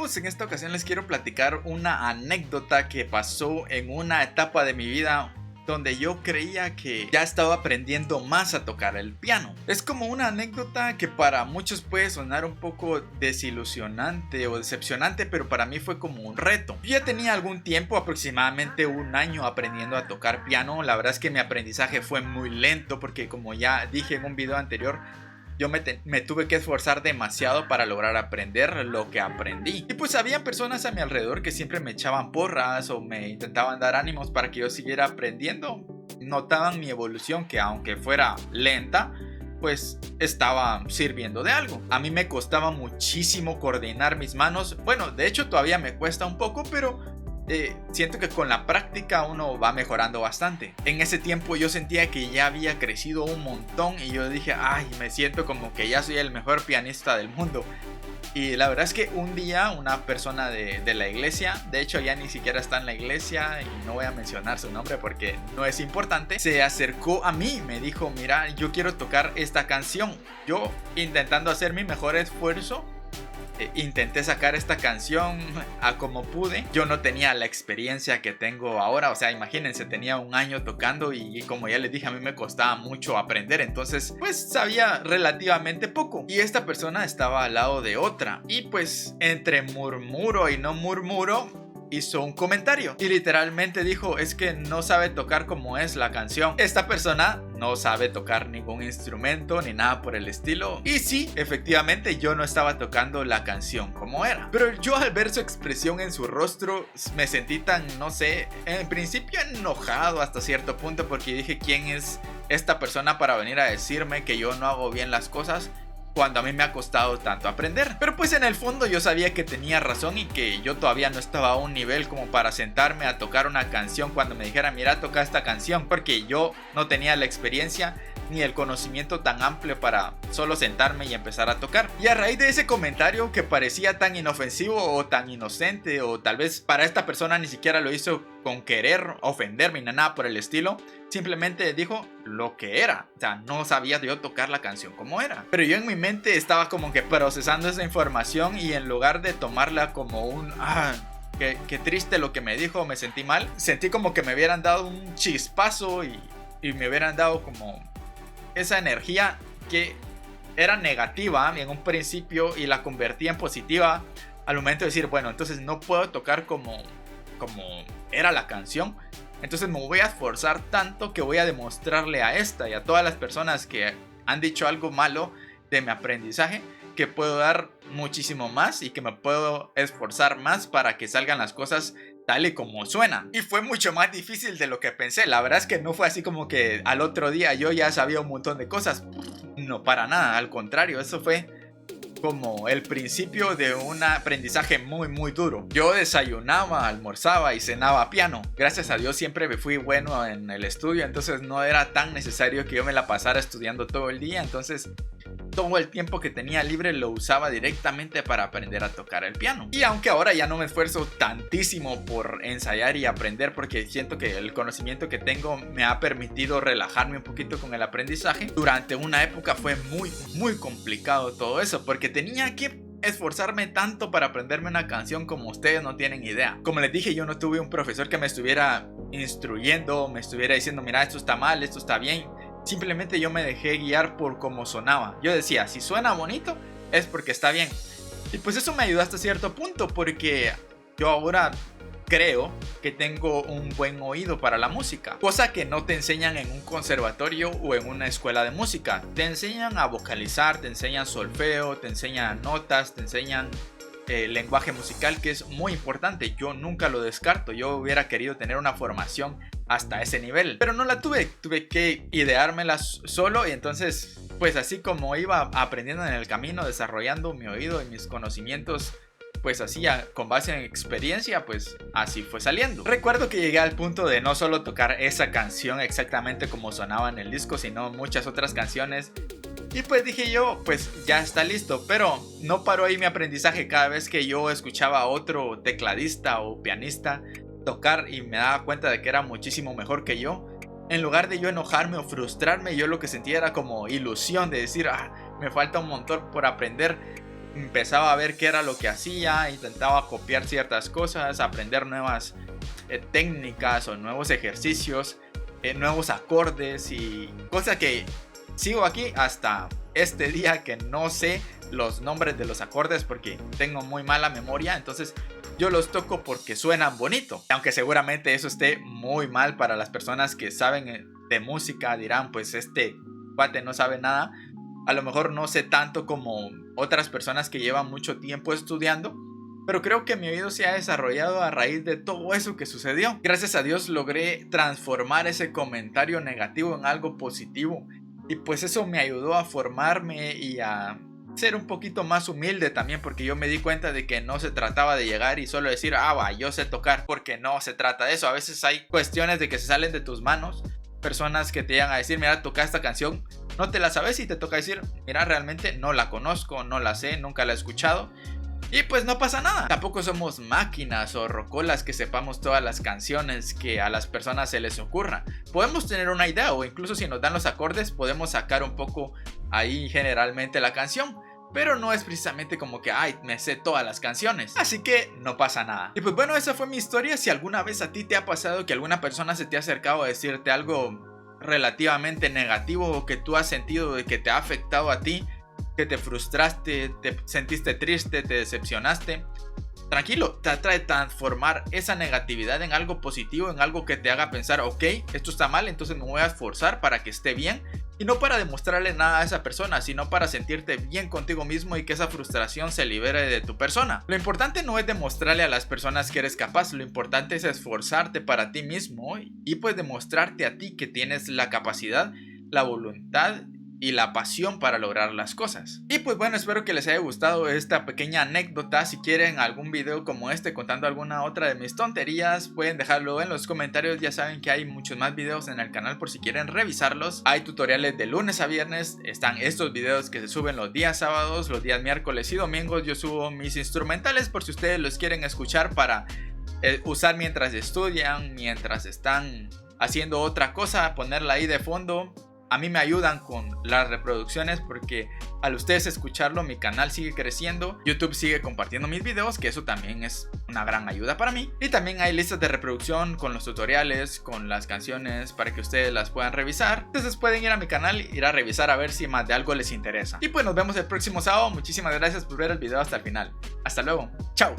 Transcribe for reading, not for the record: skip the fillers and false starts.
amigos, en esta ocasión les quiero platicar una anécdota que pasó en una etapa de mi vida donde yo creía que ya estaba aprendiendo más a tocar el piano. Es como una anécdota que para muchos puede sonar un poco desilusionante o decepcionante, pero para mí fue como un reto. Yo ya tenía algún tiempo, aproximadamente un año, aprendiendo a tocar piano. La verdad es que mi aprendizaje fue muy lento porque, como ya dije en un video anterior, yo me tuve que esforzar demasiado para lograr aprender lo que aprendí. Y pues había personas a mi alrededor que siempre me echaban porras o me intentaban dar ánimos para que yo siguiera aprendiendo. Notaban mi evolución, que aunque fuera lenta, pues estaba sirviendo de algo. A mí me costaba muchísimo coordinar mis manos. Bueno, de hecho todavía me cuesta un poco, pero siento que con la práctica uno va mejorando bastante. En ese tiempo yo sentía que ya había crecido un montón y yo dije, ay, me siento como que ya soy el mejor pianista del mundo. Y la verdad es que un día una persona de la iglesia, de hecho ya ni siquiera está en la iglesia y no voy a mencionar su nombre porque no es importante, se acercó a mí y me dijo, mira, yo quiero tocar esta canción. Yo, intentando hacer mi mejor esfuerzo, intenté sacar esta canción a como pude. Yo no tenía la experiencia que tengo ahora, o sea, imagínense, tenía un año tocando y como ya les dije, a mí me costaba mucho aprender, entonces pues sabía relativamente poco. Y esta persona estaba al lado de otra y pues entre murmuro y no murmuro hizo un comentario y literalmente dijo, es que no sabe tocar como es la canción. Esta persona no sabe tocar ningún instrumento ni nada por el estilo. Y sí, efectivamente yo no estaba tocando la canción como era. Pero yo al ver su expresión en su rostro me sentí tan, no sé, en principio enojado hasta cierto punto, porque dije, ¿quién es esta persona para venir a decirme que yo no hago bien las cosas cuando a mí me ha costado tanto aprender? Pero pues en el fondo yo sabía que tenía razón y que yo todavía no estaba a un nivel como para sentarme a tocar una canción cuando me dijera, mira, toca esta canción, porque yo no tenía la experiencia ni el conocimiento tan amplio para solo sentarme y empezar a tocar. Y a raíz de ese comentario que parecía tan inofensivo o tan inocente, o tal vez para esta persona ni siquiera lo hizo con querer ofenderme ni nada por el estilo, simplemente dijo lo que era. O sea, no sabía yo tocar la canción como era. Pero yo en mi mente estaba como que procesando esa información y en lugar de tomarla como un... qué triste lo que me dijo, me sentí mal. Sentí como que me hubieran dado un chispazo y me hubieran dado como esa energía que era negativa en un principio y la convertí en positiva al momento de decir, bueno, entonces no puedo tocar como era la canción. Entonces me voy a esforzar tanto que voy a demostrarle a esta y a todas las personas que han dicho algo malo de mi aprendizaje que puedo dar muchísimo más y que me puedo esforzar más para que salgan las cosas tal y como suena. Y fue mucho más difícil de lo que pensé. La verdad es que no fue así como que al otro día yo ya sabía un montón de cosas. No, para nada, al contrario, eso fue como el principio de un aprendizaje muy duro. Yo desayunaba, almorzaba y cenaba piano. Gracias a Dios siempre me fui bueno en el estudio, entonces no era tan necesario que yo me la pasara estudiando todo el día. Entonces todo el tiempo que tenía libre lo usaba directamente para aprender a tocar el piano. Y aunque ahora ya no me esfuerzo tantísimo por ensayar y aprender, porque siento que el conocimiento que tengo me ha permitido relajarme un poquito con el aprendizaje, durante una época fue muy complicado todo eso, porque tenía que esforzarme tanto para aprenderme una canción como ustedes no tienen idea. Como les dije, yo no tuve un profesor que me estuviera instruyendo, me estuviera diciendo, mira, esto está mal, esto está bien. Simplemente yo me dejé guiar por cómo sonaba. Yo decía, si suena bonito, es porque está bien. Y pues eso me ayudó hasta cierto punto, porque yo ahora creo que tengo un buen oído para la música, cosa que no te enseñan en un conservatorio o en una escuela de música. Te enseñan a vocalizar, te enseñan solfeo, te enseñan notas, te enseñan lenguaje musical, que es muy importante. Yo nunca lo descarto. Yo hubiera querido tener una formación hasta ese nivel, pero no la tuve que ideármela solo. Y entonces pues así como iba aprendiendo en el camino, desarrollando mi oído y mis conocimientos, pues así con base en experiencia, pues así fue saliendo. Recuerdo que llegué al punto de no solo tocar esa canción exactamente como sonaba en el disco, sino muchas otras canciones. Y pues dije yo, pues ya está listo. Pero no paró ahí mi aprendizaje. Cada vez que yo escuchaba a otro tecladista o pianista tocar y me daba cuenta de que era muchísimo mejor que yo, en lugar de yo enojarme o frustrarme, yo lo que sentía era como ilusión de decir, me falta un montón por aprender. empezaba a ver qué era lo que hacía, intentaba copiar ciertas cosas, aprender nuevas técnicas o nuevos ejercicios, nuevos acordes y cosas que sigo aquí hasta este día, que no sé los nombres de los acordes porque tengo muy mala memoria. Entonces yo los toco porque suenan bonito, aunque seguramente eso esté muy mal para las personas que saben de música. Dirán, pues este cuate no sabe nada. A lo mejor no sé tanto como otras personas que llevan mucho tiempo estudiando, pero creo que mi oído se ha desarrollado a raíz de todo eso que sucedió. Gracias a Dios logré transformar ese comentario negativo en algo positivo, y pues eso me ayudó a formarme y a ser un poquito más humilde también, porque yo me di cuenta de que no se trataba de llegar y solo decir, va, yo sé tocar, porque no se trata de eso. A veces hay cuestiones de que se salen de tus manos, personas que te llegan a decir, mira, toca esta canción, no te la sabes, y te toca decir, mira, realmente no la conozco, no la sé, nunca la he escuchado. Y pues no pasa nada. Tampoco somos máquinas o rocolas que sepamos todas las canciones que a las personas se les ocurra. Podemos tener una idea, o incluso si nos dan los acordes podemos sacar un poco ahí generalmente la canción, pero no es precisamente como que, me sé todas las canciones. Así que no pasa nada. Y pues bueno, esa fue mi historia. Si alguna vez a ti te ha pasado que alguna persona se te ha acercado a decirte algo relativamente negativo, o que tú has sentido de que te ha afectado a ti, que te frustraste, te sentiste triste, te decepcionaste, tranquilo, trata de transformar esa negatividad en algo positivo, en algo que te haga pensar, ok, esto está mal, entonces me voy a esforzar para que esté bien. Y no para demostrarle nada a esa persona, sino para sentirte bien contigo mismo y que esa frustración se libere de tu persona. Lo importante no es demostrarle a las personas que eres capaz, lo importante es esforzarte para ti mismo y pues demostrarte a ti que tienes la capacidad, la voluntad y la pasión para lograr las cosas. Y pues bueno, espero que les haya gustado esta pequeña anécdota. Si quieren algún video como este contando alguna otra de mis tonterías, pueden dejarlo en los comentarios. Ya saben que hay muchos más videos en el canal por si quieren revisarlos. Hay tutoriales de lunes a viernes, están estos videos que se suben los días sábados, los días miércoles y domingos. Yo subo mis instrumentales por si ustedes los quieren escuchar para usar mientras estudian, mientras están haciendo otra cosa, ponerla ahí de fondo. A mí me ayudan con las reproducciones, porque al ustedes escucharlo mi canal sigue creciendo, YouTube sigue compartiendo mis videos, que eso también es una gran ayuda para mí. Y también hay listas de reproducción con los tutoriales, con las canciones para que ustedes las puedan revisar. Entonces pueden ir a mi canal, ir a revisar a ver si más de algo les interesa. Y pues nos vemos el próximo sábado. Muchísimas gracias por ver el video hasta el final. Hasta luego. Chao.